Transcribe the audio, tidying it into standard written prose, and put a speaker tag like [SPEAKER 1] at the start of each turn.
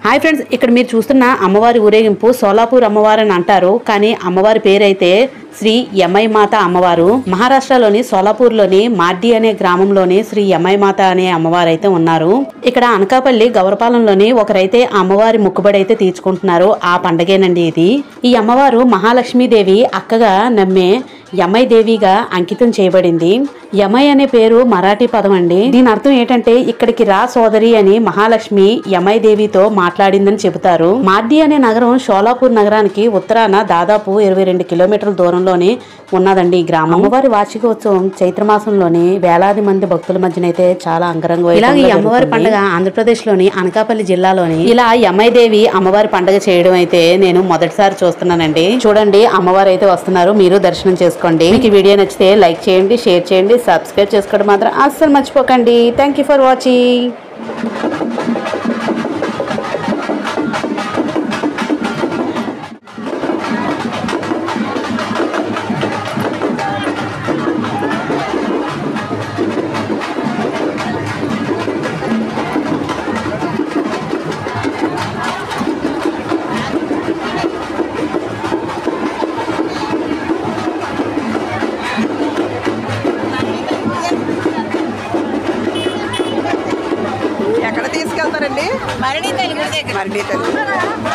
[SPEAKER 1] Hi friends, ఇక్కడ మీరు చూస్తున్న అమ్మవారి ఊరేగింపు సోలాపూర్ అమ్మవారు అని అంటారు. కానీ అమ్మవారి పేరైతే శ్రీ యమైమాత అమ్మవారు. మహారాష్ట్రలోని సోలాపూర్లోని మార్డి అనే గ్రామంలోని శ్రీ యమైమాత అనే అమ్మవారు అయితే ఉన్నారు. ఇక్కడ అనకాపల్లి గౌరపాలెంలోని ఒకరైతే అమ్మవారి మొక్కుబడి అయితే తీర్చుకుంటున్నారు. ఆ పండగేనండి ఇది. ఈ అమ్మవారు మహాలక్ష్మీదేవి అక్కగా నమ్మే యమై దేవిగా అంకితం చేయబడింది. యమై అనే పేరు మరాఠీ పదం అండి. దీని అర్థం ఏంటంటే ఇక్కడికి రా సోదరి అని మహాలక్ష్మి యమై దేవితో మాట్లాడిందని చెబుతారు. మార్డి అనే నగరం షోలాపూర్ నగరానికి ఉత్తరాన దాదాపు 22 కిలోమీటర్ల దూరంలోనే ఉన్నదండి ఈ గ్రామం. అమ్మవారి వార్షికోత్సవం చైత్రమాసంలోని వేలాది మంది భక్తుల మధ్యనైతే చాలా అంగరంగ వైభవంగా ఈ అమ్మవారి పండుగ ఆంధ్రప్రదేశ్ లోని అనకాపల్లి జిల్లాలోని ఇలా యమై దేవి అమ్మవారి పండుగ చేయడం అయితే నేను మొదటిసారి చూస్తున్నానండి. చూడండి, అమ్మవారు అయితే వస్తున్నారు. మీరు దర్శనం చేసుకోండి. మీకు ఈ వీడియో నచ్చితే లైక్ చేయండి, షేర్ చేయండి, సబ్స్క్రైబ్ చేసుకోవడం మాత్రం అస్సలు మర్చిపోకండి. Thank you for watching.
[SPEAKER 2] ఎక్కడ తీసుకెళ్తారండి? మరణి తల్లి.